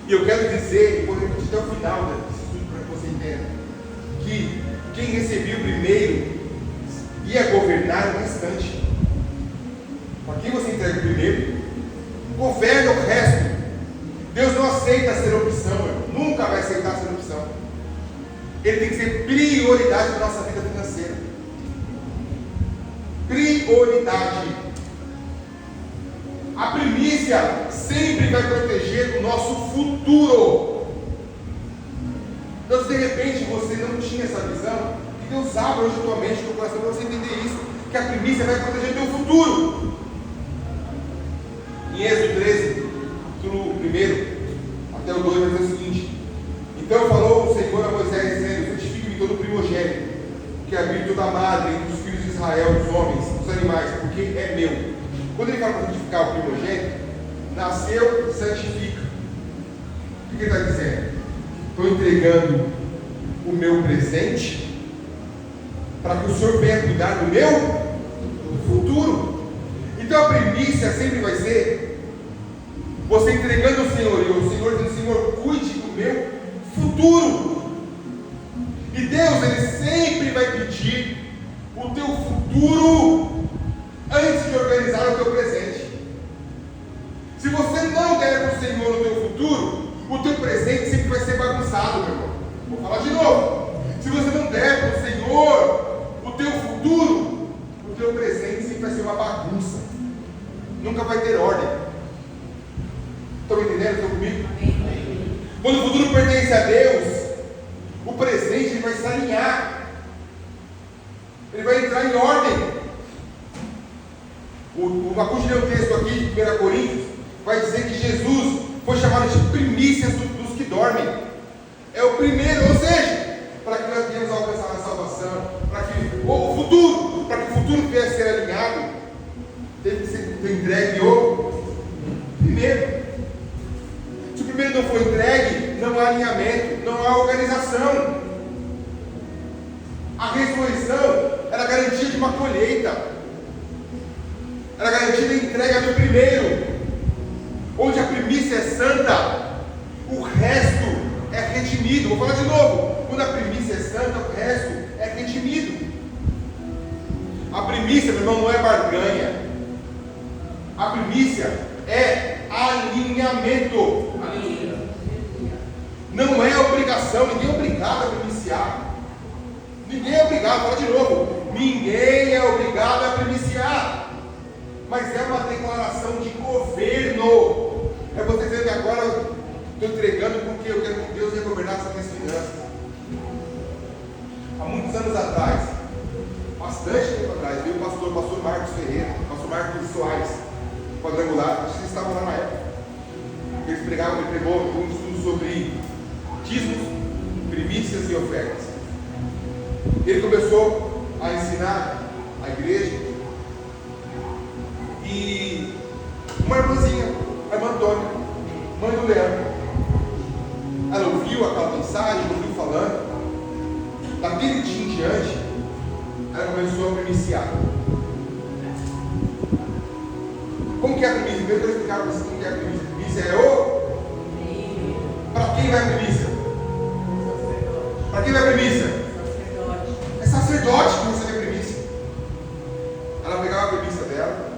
E eu quero dizer, e vou repetir até o final desse estudo para que você entenda, que quem recebia o primeiro ia governar o restante. Para quem você entrega o primeiro, governa o resto. Deus não aceita ser opção, irmão. Nunca vai aceitar ser opção. Ele tem que ser prioridade da nossa vida financeira. Prioridade. A primícia sempre vai proteger o nosso futuro. Então, se de repente você não tinha essa visão, que Deus abra hoje a tua mente, teu coração, para você entender isso, que a primícia vai proteger o teu futuro. Em Êxodo 13, do 1 até o 2, vai dizer o seguinte: então falou o Senhor a Moisés, dizendo: santifique-me todo primogênito, que habita toda madre entre os filhos de Israel, dos homens, dos animais, porque é meu. Quando ele fala para santificar o primogênito, nasceu, santifica. O que ele está dizendo? Estou entregando o meu presente para que o Senhor venha cuidar do meu futuro. Então a primícia sempre vai ser você entregando ao Senhor, e o Senhor dizendo: Senhor, cuide do meu futuro. E Deus, Ele sempre vai pedir o teu futuro antes de organizar o teu presente. Se você não der futuro, o teu presente sempre vai ser bagunçado, meu irmão. Vou falar de novo. Se você não der para o Senhor o teu futuro, o teu presente sempre vai ser uma bagunça. Nunca vai ter ordem. Estão me entendendo? Estão comigo? Quando o futuro pertence a Deus, o presente ele vai se alinhar. Ele vai entrar em ordem. O Macuxi leu um texto aqui de 1 Coríntios, vai dizer que Jesus foi chamado de primícias dos que dormem. É o primeiro, ou seja, para que nós venhamos alcançar a salvação, para que o futuro viesse a ser alinhado, teve que ser entregue o primeiro. Se o primeiro não for entregue, não há alinhamento, não há organização. A ressurreição era garantia de uma colheita, era garantia da entrega do primeiro. Onde a primícia é santa, o resto é redimido. Vou falar de novo. Quando a primícia é santa, o resto é redimido. A primícia, meu irmão, não é barganha. A primícia é alinhamento. Não é obrigação. Ninguém é obrigado a primiciar. Ninguém é obrigado, fala de novo. Ninguém é obrigado a primiciar. Mas é uma declaração de governo. É você dizer que agora eu estou entregando porque eu quero que Deus venha governar as minhas finanças. Há muitos anos atrás, bastante tempo atrás, veio o pastor Marcos Ferreira, pastor Marcos Soares, quadrangular, acho que vocês estavam lá na época. Ele pregou um estudo sobre dízimos, primícias e ofertas. Ele começou a ensinar a igreja. E uma irmãzinha, a irmã Antônia, mãe do Leandro, ela ouviu aquela mensagem, ouviu falando. Daquele dia em diante, ela começou a primiciar. Como que é a primícia? Primeiro eu vou explicar para vocês como que é a primícia. A primícia é o... Para quem vai a primícia? Para quem vai a primícia? É sacerdote que recebe a primícia. Ela pegava a primícia dela.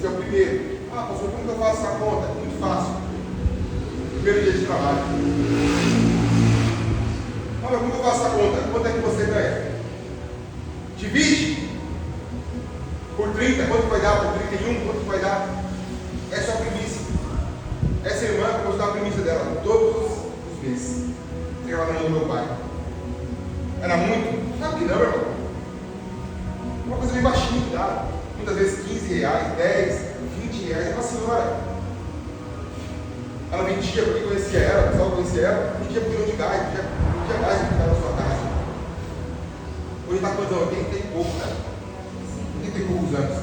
É o primeiro. Ah, pastor, como que eu faço essa conta? É muito fácil. Primeiro dia de trabalho. Ah, mas como que eu faço essa conta? Quanto é que você ganha? Divide por 30. Quanto vai dar? Por 31? Quanto vai dar? Essa é a primícia. Essa irmã começou a dar a primícia dela todos os meses. Entregava na mão do meu pai. Era muito? Claro que não, meu irmão. Uma coisa bem baixinha que dá. Muitas vezes 15 reais, 10, 20 reais, é uma senhora. Ela vendia porque conhecia ela, o pessoal conhecia ela, vendia por quilo de gás, vendia gás para ficar na sua casa. Hoje está quantos anos? 80 e pouco, né? 80 e poucos anos.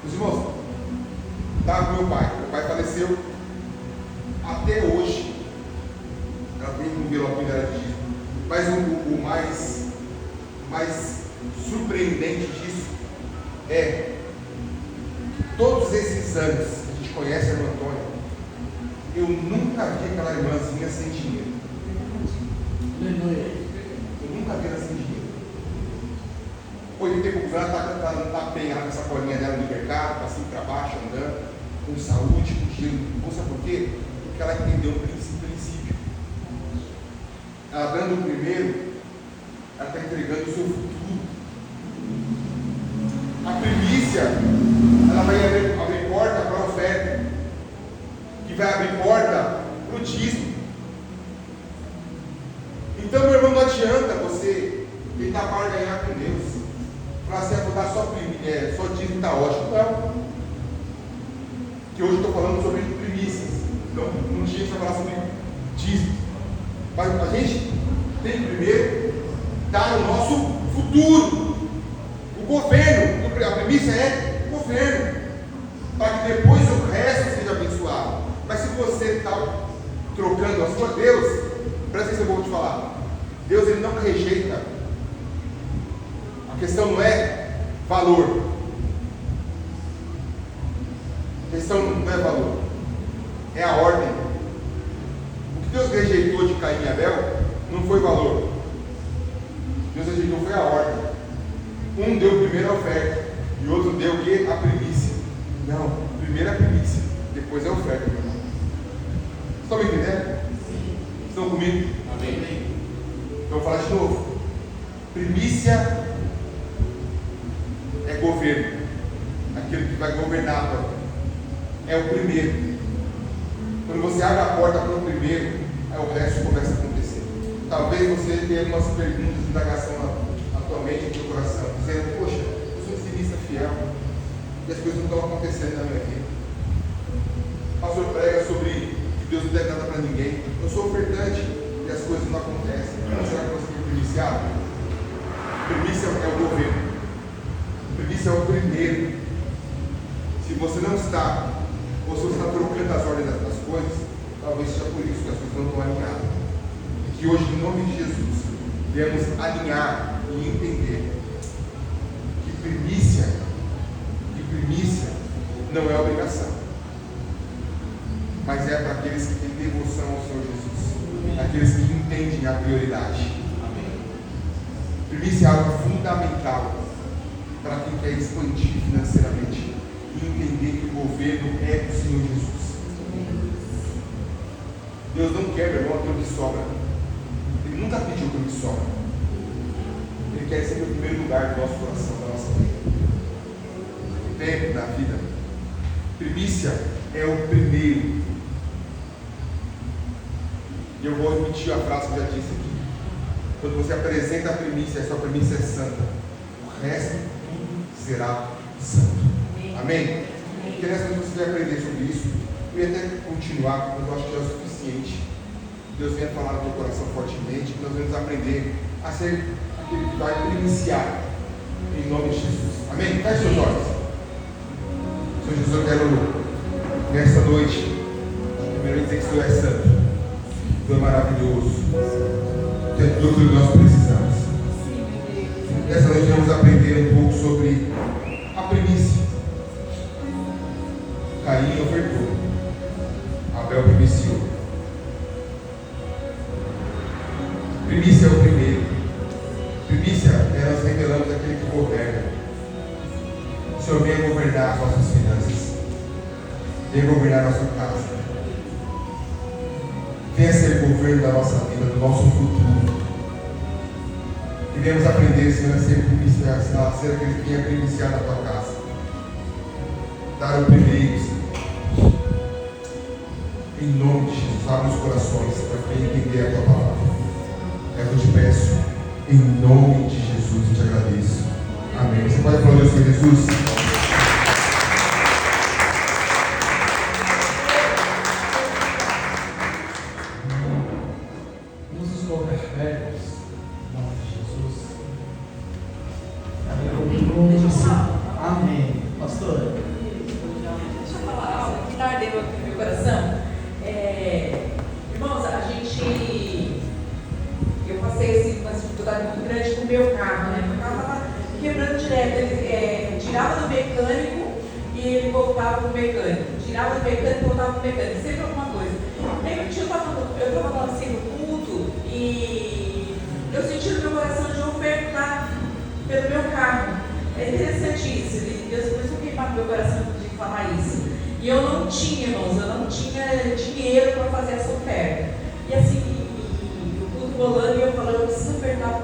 Meus irmãos, estava com meu pai faleceu. Até hoje, ela tem um envelope dela de dízimo. Mas o mais surpreendente disso é todos esses anos que a gente conhece a irmã Antônia, eu nunca vi aquela irmãzinha sem dinheiro. Eu nunca vi ela sem dinheiro. 80 e poucos anos, está bem lá com essa colinha dela no mercado, assim para baixo, andando, com saúde, com dinheiro. Sabe por quê? Porque ela entendeu o princípio. Ela dando o primeiro, ela está entregando o seu futuro. A primícia, ela vai abrir porta para a oferta, que vai abrir porta para o dízimo. Então, meu irmão, não adianta você tentar barganhar com Deus. Falar assim, vou dar só dízimo, está ótimo. Não. Que hoje eu estou falando sobre primícias. Então, um dia a gente vai falar sobre dízimo. Mas a gente tem que primeiro dar o nosso futuro. O governo, a premissa é o governo, para que depois o resto seja abençoado. Mas se você está trocando a sua Deus, presta atenção que eu vou te falar. Deus ele não rejeita. A questão não é valor. A questão não é valor. É a ordem. O que Deus rejeitou de Caim e Abel não foi valor. Deus rejeitou foi a ordem. Um deu primeiro a oferta e o outro deu o quê? A primícia. Não, primeiro a primícia, depois a oferta, meu irmão. Estão me entendendo? Estão comigo? Amém. Então vou falar de novo. Primícia é governo. Aquilo que vai governar a porta. É o primeiro. Quando você abre a porta para o primeiro, aí o resto começa a acontecer. Talvez você tenha algumas perguntas de indagação na tua mente e no teu coração, dizendo: poxa, eu sou dizimista fiel e as coisas não estão acontecendo na minha vida. O pastor prega sobre que Deus não deve nada para ninguém. Eu sou ofertante e as coisas não acontecem. Será que você é primiciado? Primícia é o governo. Primícia é o primeiro. Se você não está, ou se você está trocando as ordens das coisas, talvez seja por isso que as coisas não estão alinhadas. E que hoje, em nome de Jesus, devemos alinhar e entender que primícia não é obrigação, mas é para aqueles que têm devoção ao Senhor Jesus, aqueles que entendem a prioridade. Primícia é algo fundamental para quem quer expandir financeiramente e entender que o governo é do Senhor Jesus. Deus não quer, meu irmão, aquilo que sobra. Ele nunca pediu aquilo que sobra. Ele quer ser o primeiro lugar do nosso coração, da nossa vida. O tempo da vida. Primícia é o primeiro. E eu vou repetir a frase que eu já disse aqui. Quando você apresenta a primícia, a sua primícia é santa. O resto tudo será santo. Amém? Porque nessa noite você vai aprender sobre isso. Eu ia até continuar, mas eu acho que já é o suficiente. Deus venha falar no teu coração fortemente, que nós vamos aprender a ser aquele que vai primiciar em nome de Jesus. Amém? Feche seus olhos. Senhor Jesus, eu quero nessa noite primeiro dizer que o Senhor é santo, o Senhor é maravilhoso, que é tudo que nós precisamos. Nessa noite vamos aprender um pouco sobre a primícia. Caim ofertou, Abel primiciou. Primícia é o primeiro. Primícia é nós revelamos aquele que governa. O Senhor venha governar as nossas finanças, venha governar a nossa casa, venha ser governo da nossa vida, do nosso futuro. E venhamos aprender, Senhor, a ser aquele que venha primiciar na tua casa, dar o primeiro, Senhor. Em nome de Jesus, abre os corações para quem entender a tua palavra. É o que eu te peço, em nome de Jesus, eu te agradeço. Amém. Você pode aplaudir o Senhor Jesus? Vamos nos colocar de pé, em nome de Jesus. Amém. Pastora. Deixa eu falar algo que está ardendo aqui no meu coração. Irmãos, eu passei uma dificuldade muito grande com o meu carro, né? Meu carro estava quebrando direto. Ele tirava do mecânico e ele voltava para o mecânico. Tirava do mecânico e voltava para o mecânico. Sempre alguma coisa. Aí eu estava assim no culto e eu senti no meu coração de ofertar pelo meu carro. É interessante isso. Deus começou a queimar no meu coração de falar isso. E eu não tinha, irmãos, eu não tinha dinheiro para fazer essa oferta. E assim, o culto rolando e eu falando, eu preciso ofertar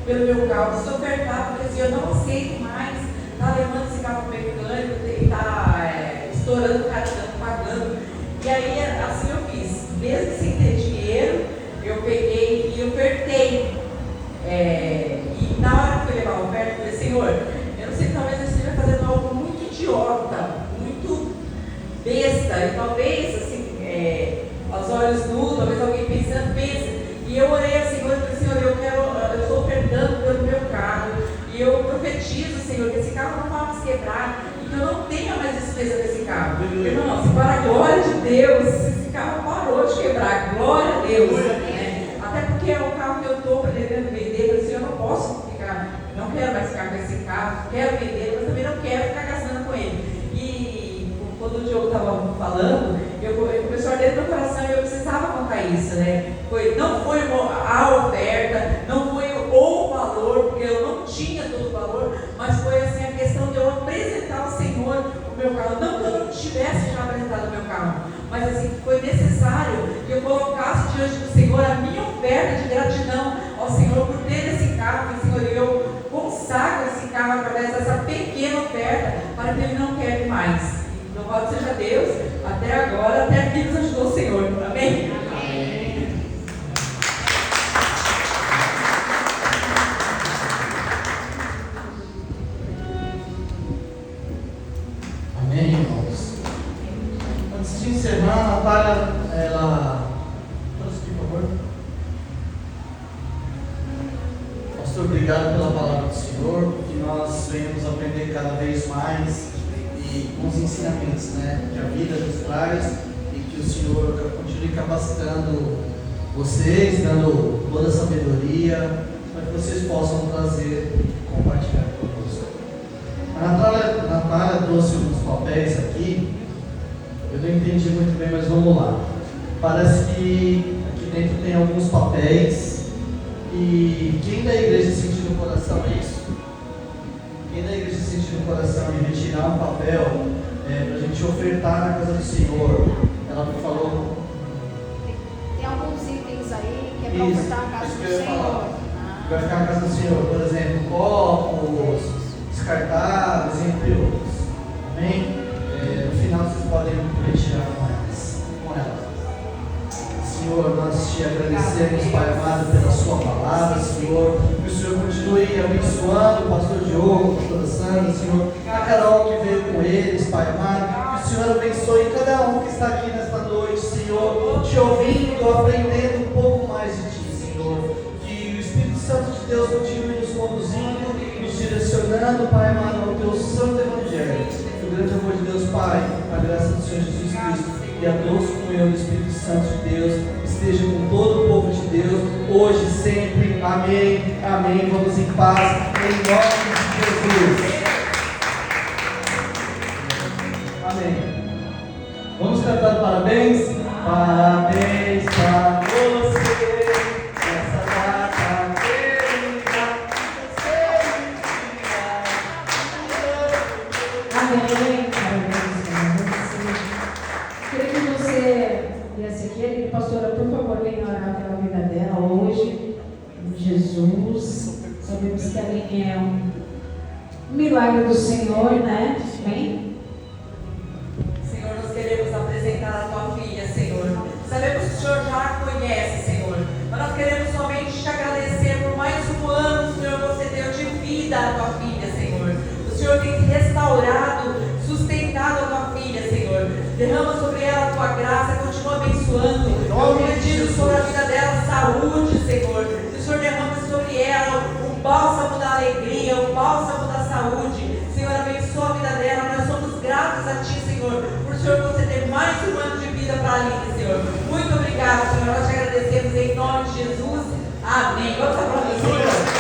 pelo meu carro, preciso ofertar, porque assim, eu não aceito mais estar levando esse carro para o mecânico, estar estourando o cartão, pagando. E aí, assim eu fiz. Mesmo sem ter dinheiro, eu peguei e ofertei. E na hora que eu fui levar a oferta, eu falei, Senhor, eu não sei, talvez eu esteja fazendo algo muito idiota, muito besta, e talvez, assim, aos olhos nus, talvez alguém pensando, pensa. E eu orei ao Senhor e falei, Senhor, eu estou ofertando pelo meu carro, e eu profetizo, Senhor, que esse carro não vai mais quebrar, e que eu não tenha mais despesa desse carro. Irmãos, para a glória de Deus, esse carro parou de quebrar, glória a Deus. Até porque é o carro que eu estou pretendendo vender, eu falei assim, eu não posso ficar, não quero mais ficar com esse carro, quero vender, mas também não quero ficar gastando com ele. E quando o Diogo estava falando, eu começou a arder no meu coração e eu precisava contar isso, né? Não foi a oferta, não foi o valor, porque eu não tinha todo o valor, mas foi assim a questão de eu apresentar ao Senhor o meu carro. Não que eu não tivesse já apresentado o meu carro, mas assim, foi necessário faço diante do Senhor a minha oferta de gratidão ao Senhor por ter esse carro, que Senhor, eu consagro esse carro através dessa pequena oferta para que Ele não quebre mais. Louvado seja Deus, até agora, até aqui nos ajudou o Senhor. Amém? Amém, irmãos. Antes de encerrar, a Natália, ela... Por favor. Pastor, obrigado pela palavra do Senhor, que nós venhamos aprender cada vez mais e com os ensinamentos, né, que a vida nos traz, e que o Senhor continue capacitando vocês, dando toda a sabedoria, para que vocês possam trazer e compartilhar conosco. A Natália trouxe uns papéis aqui, eu não entendi muito bem, mas vamos lá. Parece que aqui dentro tem alguns papéis, e quem da igreja sentiu no coração isso? Quem da igreja sentiu no coração de retirar um papel para a gente ofertar na casa do Senhor? Ela me falou. Tem alguns itens aí que é para ofertar na casa do Senhor. Vai ficar na casa do Senhor, por exemplo, copos, descartáveis, entre outros. Amém? No final vocês podem retirar com elas. Senhor, nós te agradecemos, Pai amado, pela sua palavra, Senhor. Que o Senhor continue abençoando o pastor Diogo, a pastora Sandra, Senhor. A Carol que veio com eles, Pai amado. Que o Senhor abençoe cada um que está aqui nesta noite, Senhor. Te ouvindo, aprendendo um pouco mais de Ti, Senhor. Que o Espírito Santo de Deus continue nos conduzindo, nos direcionando, Pai amado, ao Teu santo Evangelho. Que o grande amor de Deus, Pai, a graça do Senhor Jesus Cristo e a doce comunhão do Espírito Santo de Deus esteja com todo o povo de Deus, hoje e sempre. Amém, amém. Vamos em paz, em nome de Jesus. Amém. Vamos cantar parabéns? Parabéns para você, nessa data querida, Amém. Queria que você viesse aqui, pastora, por favor, venha orar pela vida dela hoje, em Jesus. Sabemos que ali é um milagre do Senhor, né? Amém? Senhor, nós queremos apresentar a tua filha, Senhor. Sabemos que o Senhor já a conhece, Senhor. Mas nós queremos somente te agradecer por mais um ano, Senhor, você deu de vida à tua filha, Senhor. O Senhor tem restaurado, sustentado a tua filha, Senhor. Derrama sobre ela a tua graça, continua abençoando. Eu pedido sobre a vida dela saúde, Senhor. Que o Senhor derrama sobre ela o bálsamo da alegria, o bálsamo da saúde. Senhor, abençoa a vida dela. Nós somos gratos a Ti, Senhor, por Senhor você ter mais um ano de vida para a Aline, Senhor. Muito obrigado, Senhor. Nós te agradecemos em nome de Jesus. Amém. Vamos aplaudir, Senhor.